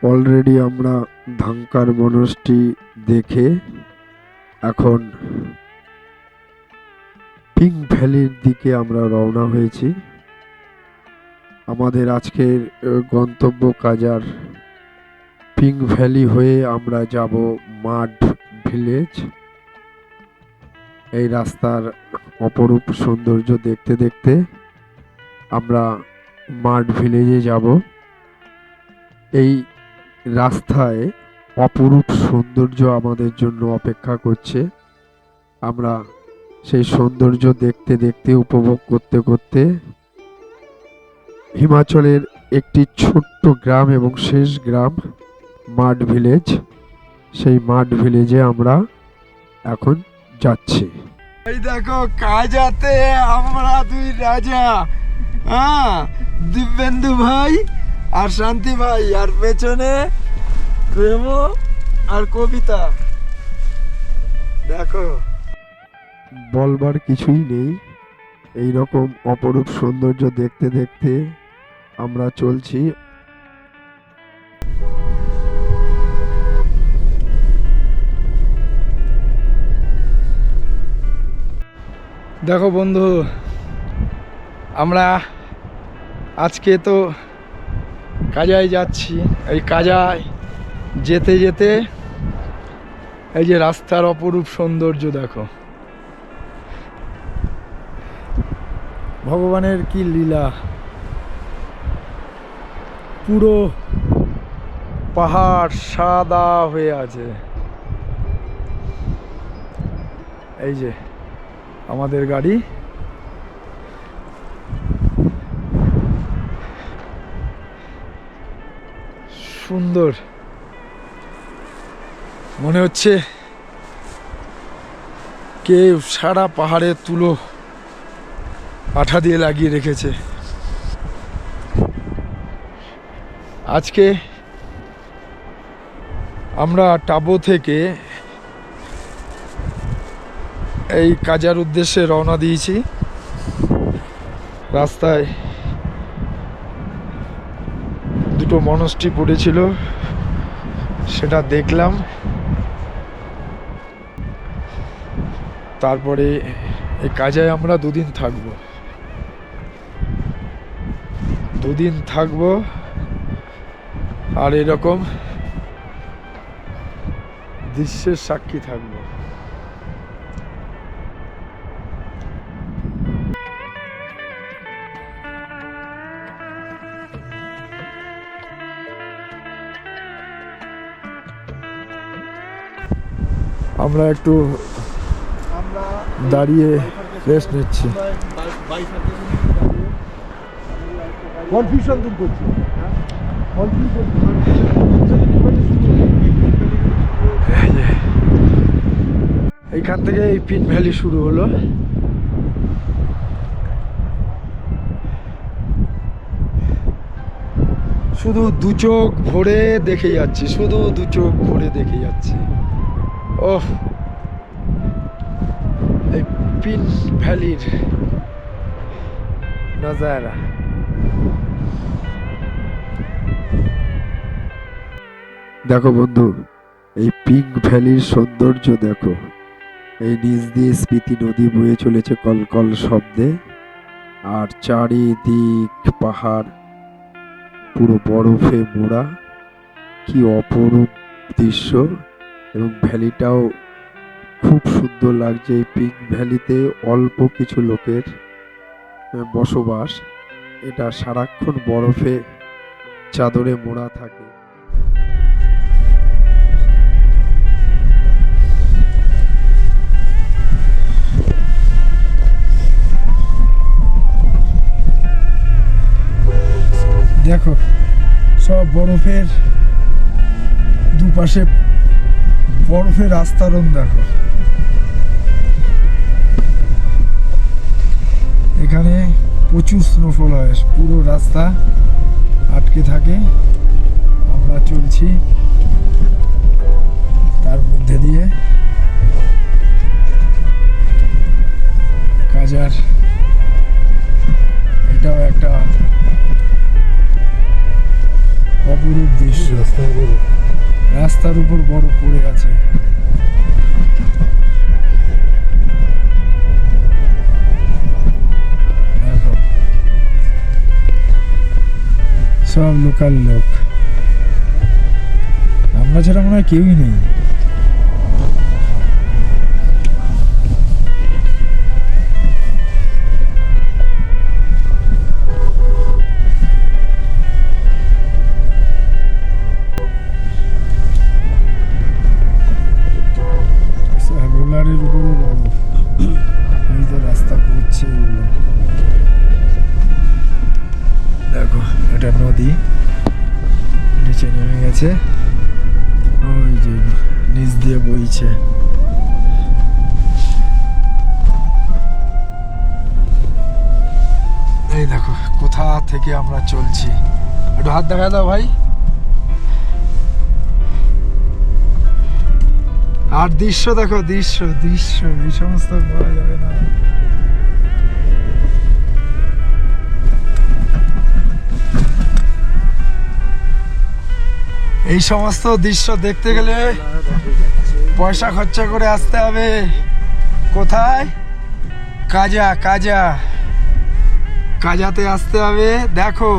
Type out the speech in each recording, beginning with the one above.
Already আমরা ধাঙ্কার বনশ্রী দেখে এখন পিঙ্ক ভ্যালির দিকে আমরা রওনা হয়েছি। আমাদের আজকের গন্তব্য কাজার পিঙ্ক ভ্যালি হয়ে আমরা যাব মাড ভিলেজ। এই রাস্তার অপরূপ সৌন্দর্য দেখতে দেখতে আমরা মাড ভিলেজে যাব। এই রাস্তায় অপরূপ সৌন্দর্য আমাদের জন্য অপেক্ষা করছে। আমরা সেই সৌন্দর্য দেখতে দেখতে উপভোগ করতে করতে হিমাচলের একটি ছোট্ট গ্রাম এবং শেষ গ্রাম মাড ভিলেজ, সেই মাড ভিলেজে আমরা এখন যাচ্ছি। এই দেখো কাজাতে আমরা দুই রাজা, দিব্যেন্দু ভাই আর শান্তি ভাই, আর পেছনে প্রেম আর কবিতা। দেখো বলবার কিছুই নেই, এই রকম অপরূপ সৌন্দর্য দেখতে দেখতে আমরা চলছি। দেখো বন্ধু, আমরা আজকে তো কাজায় যাচ্ছি। এই কাজায় যেতে যেতে এই যে রাস্তার অপরূপ সৌন্দর্য দেখো, ভগবানের কি লীলা। পুরো পাহাড় সাদা হয়ে আছে। এই যে আমাদের গাড়ি, সুন্দর মনে হচ্ছে কেউ সারা পাহাড়ে তুলো আঠা দিয়ে লাগিয়ে রেখেছে। আজকে আমরা টাবো থেকে এই কাজার উদ্দেশ্যে রওনা দিয়েছি। রাস্তায় দুটো মনস্ট্রি পড়েছিল, সেটা দেখলাম। তারপরে এই কাজায় আমরা দুদিন থাকবো আর এরকম দৃশ্যের সাক্ষী থাকবো। আমরা একটু দাঁড়িয়ে রেস্ট নিচ্ছি। কনফিউশন দূর করছি। এইখান থেকে এই পিঙ্ক ভ্যালি শুরু হলো। শুধু দু চোখ ভরে দেখে যাচ্ছি, ওহ, এই পিঙ্ক ভ্যালির নজারা। দেখো বন্ধু, এই পিঙ্ক ভ্যালির সৌন্দর্য দেখো। এই নিচ দিয়ে স্পিতি নদী বয়ে চলেছে কলকল শব্দে, আর চারিদিক পাহাড় পুরো বরফে মোড়া। কি অপরূপ দৃশ্য, এবং ভ্যালিটাও খুব সুন্দর লাগছে। এই পিঙ্ক ভ্যালিতে অল্প কিছু লোকের বসবাস, এটা সারাক্ষণ বরফে চাদরে মোড়া থাকে। দেখো সব বরফের দুপাশে বরফের আস্তরণ দেখো। এখানে প্রচুর স্নোফল হয়, পুরো রাস্তা আটকে থাকে। আমরা চলছি তার মধ্যে দিয়ে। কাজার এটাও একটা অপরূপ দৃশ্য। রাস্তার উপর বরফ পড়ে আছে। দেখো সব লোকাল লোক, আমরা ছাড়া মনে হয় কেউই নেই। রোলারের উপরও বড়, এই যে রাস্তা পড়ছে এগুলো। দেখো এটা নদী, নিচে নেমে গেছে, ওই যে নিচ দিয়ে বইছে। এই দেখো কোথা থেকে আমরা চলছি, একটু হাত দেখা দাও ভাই। আর দৃশ্য দেখো, দৃশ্য দৃশ্য এই সমস্ত বলা যাবে না। এই সমস্ত দৃশ্য দেখতে গেলে পয়সা খরচা করে আসতে হবে। কোথায়? কাজাতে আসতে হবে। দেখো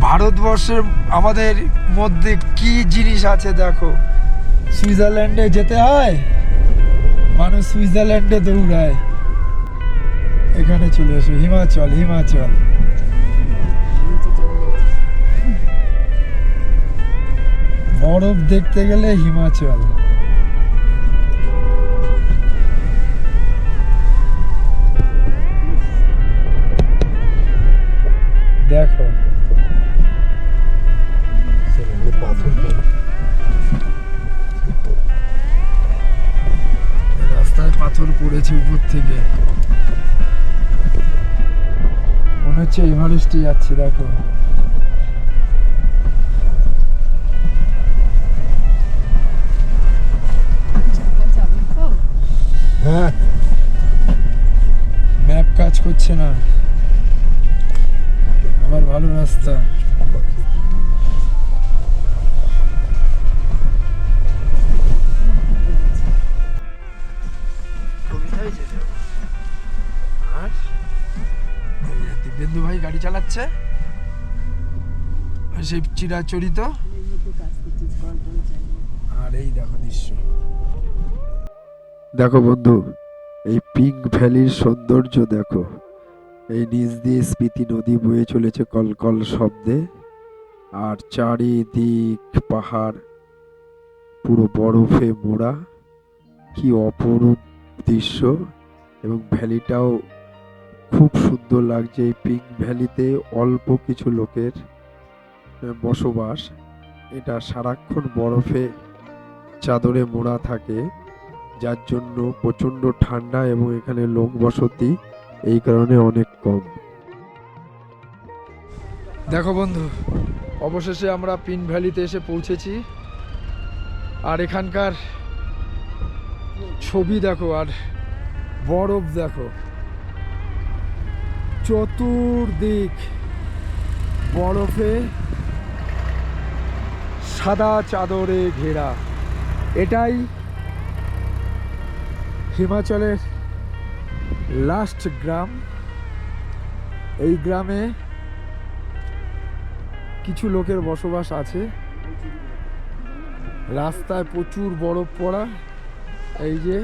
ভারতবর্ষের আমাদের মধ্যে কি জিনিস আছে দেখো। সুইজারল্যান্ডে যেতে হয়, মানুষ সুইজারল্যান্ডে দৌড়ায়, এখানে চলে এসো। হিমাচল, হিমাচল বরফ দেখতে গেলে হিমাচল। দেখো রাস্তায় পাথর পড়েছে উপর থেকে, মনে হচ্ছে এভারেস্টে যাচ্ছে। দেখো হ্যাঁ, ম্যাপ কাজ করছে না, আবার ভালো রাস্তা। আর দিব্যেন্দু ভাই গাড়ি চালাচ্ছে, সেই চিরাচরিত। আর এই দেখো দৃশ্য। দেখো বন্ধু, এই পিঙ্ক ভ্যালির সৌন্দর্য দেখো। এই নিচ দিয়ে স্পিতি নদী বয়ে চলেছে কলকল শব্দে, আর চারিদিক পাহাড় পুরো বরফে মোড়া। কি অপরূপ দৃশ্য, এবং ভ্যালিটাও খুব সুন্দর লাগছে। এই পিঙ্ক ভ্যালিতে অল্প কিছু লোকের বসবাস, এটা সারাক্ষণ বরফে চাদরে মোড়া থাকে, যার জন্য প্রচণ্ড ঠান্ডা, এবং এখানে লোক বসতি এই কারণে অনেক কম। দেখো বন্ধু, অবশেষে আমরা পিন ভ্যালিতে এসে পৌঁছেছি। আর এখানকার ছবি দেখো, আর বরফ দেখো, চতুর্দিক বরফে সাদা চাদরে ঘেরা। এটাই হিমাচলের লাস্ট গ্রাম। এই গ্রামে কিছু লোকের বসবাস আছে। রাস্তায় প্রচুর বরফ পড়া। এই যে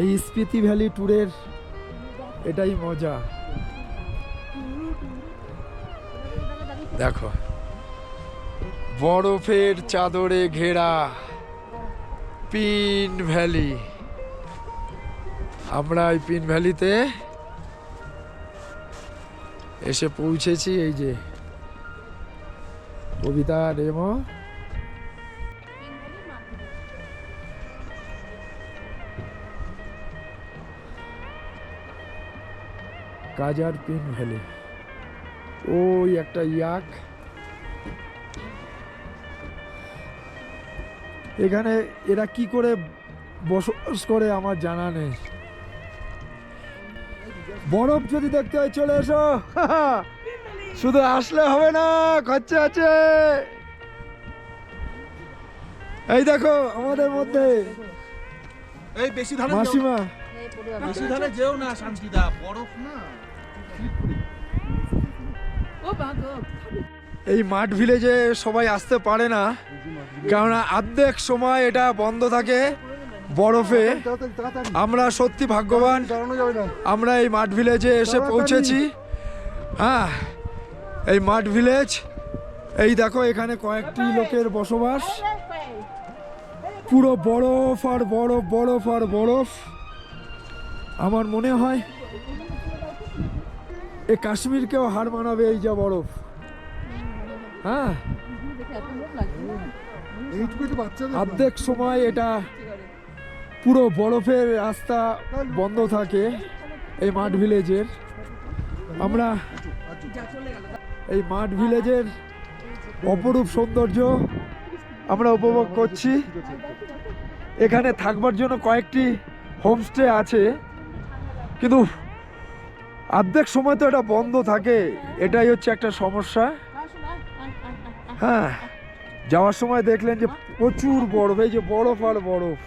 এই স্পিতি ভ্যালি ট্যুরের এটাই মজা। দেখো বরফের চাদরে ঘেরা পিন ভ্যালি। আমরা এই পিন ভ্যালিতে এসে পৌঁছেছি। এই যে কবিতা রেমো, কাজার পিন ভ্যালি। ওই একটা ইয়াক, এখানে এরা কি করে বসবাস করে আমার জানা নেই। বরফ যদি দেখতে হয় চলে এসো। শুধু আসলে হবে না, খরচা আছে। এই দেখো আমাদের মধ্যে এই বেশি ধারে মাসিমা। বেশি ধারে যেও না শান্তিদা, বরফ না। এই মাঠ ভিলেজে সবাই আসতে পারে না, কেননা অর্ধেক সময় এটা বন্ধ থাকে বরফে। আমরা সত্যি ভাগ্যবান, আমরা এই মাঠ ভিলেজে এসে পৌঁছেছি। হ্যাঁ, এই মাঠ ভিলেজ, এই দেখো এখানে কয়েকটি লোকের বসবাস। পুরো বরফ আর বরফ, বরফ আর বরফ। আমার মনে হয় এই কাশ্মীরকেও হার মানাবে এই যা বরফ। হ্যাঁ, অর্ধেক সময় এটা পুরো বরফের রাস্তা বন্ধ থাকে এই মাঠ ভিলেজের। আমরা এই মাঠ ভিলেজের অপরূপ সৌন্দর্য আমরা উপভোগ করছি। এখানে থাকবার জন্য কয়েকটি হোমস্টে আছে, কিন্তু অর্ধেক সময় তো এটা বন্ধ থাকে, এটাই হচ্ছে একটা সমস্যা। হ্যাঁ, যাওয়ার সময় দেখলেন যে প্রচুর বরফ, এই যে বরফ আর বরফ।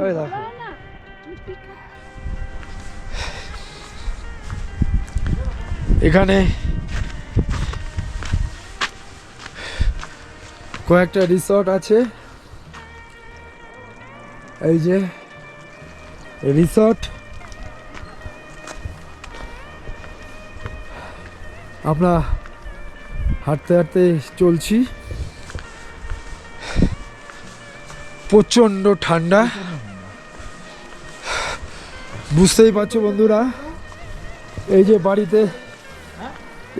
এই দেখো, এখানে কয়েকটা রিসর্ট আছে। এই যে রিসর্ট, আমরা হাঁটতে হাঁটতে চলছি। প্রচণ্ড ঠান্ডা, বুঝতেই পারছো বন্ধুরা। এই যে বাড়িতে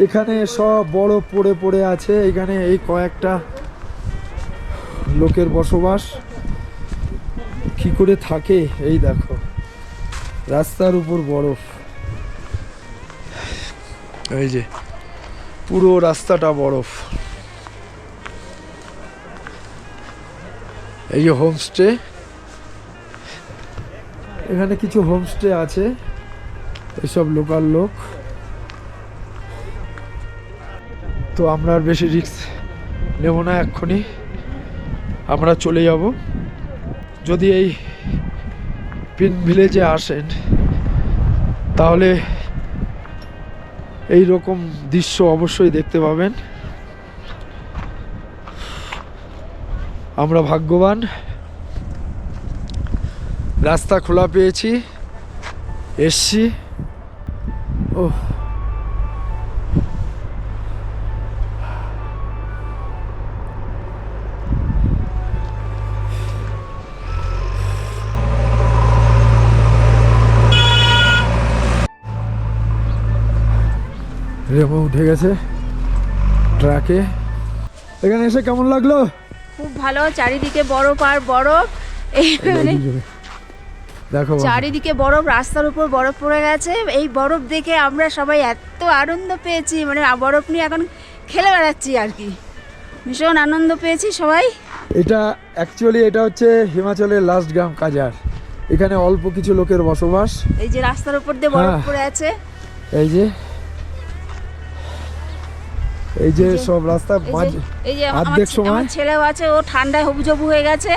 এখানে সব বরফ পড়ে পড়ে আছে। এখানে এই কয়েকটা লোকের বসবাস, কি করে থাকে এই দেখো, রাস্তার উপর বরফ। এই যে পুরো রাস্তাটা বরফ। এই যে হোমস্টে, এখানে কিছু হোমস্টে আছে, এসব লোকাল লোক। তো আমরা আর বেশি রিস্ক নেব না, এক্ষুনি আমরা চলে যাব। যদি এই পিন ভিলেজে আসেন তাহলে এই রকম দৃশ্য অবশ্যই দেখতে পাবেন। আমরা ভাগ্যবান, রাস্তা খোলা পেয়েছি, এসছি। ও রেমো উঠে গেছে ট্রাকে। এখানে এসে কেমন লাগলো? খুব ভালো, চারিদিকে বরফ আর বরফ। এই মানে দেখো চারিদিকে বরফ, রাস্তার উপর বরফ পড়ে গেছে। এই বরফ দেখে আমরা সবাই এত আনন্দ পেয়েছি, মানে বরফ নিয়ে এখন খেলে বেড়াচ্ছি আর কি। ভীষণ আনন্দ পেয়েছি সবাই। এটা অ্যাকচুয়ালি এটা হচ্ছে হিমাচলের লাস্ট গ্রাম কাজার। এখানে অল্প কিছু লোকের বসবাস। এই যে রাস্তার উপর দিয়ে বরফ পড়ে আছে, এই যে এই যে সব রাস্তা মাঝে এই যে অর্ধেক সময় আমার ছেলেও আছে, ও ঠান্ডায় হবুজবু হয়ে গেছে।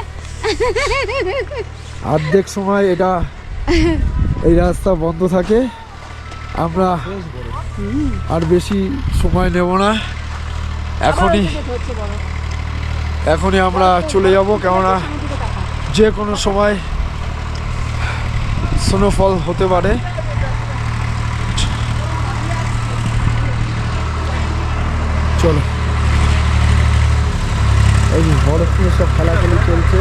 অর্ধেক সময় এটা এই রাস্তা বন্ধ থাকে। আমরা আর বেশি সময় নেব না, এখনই আমরা চলে যাব, কেননা যে কোনো সময় স্নোফল হতে পারে। চলো, এই বরফ নিয়ে সব খেলাখেলি চলছে।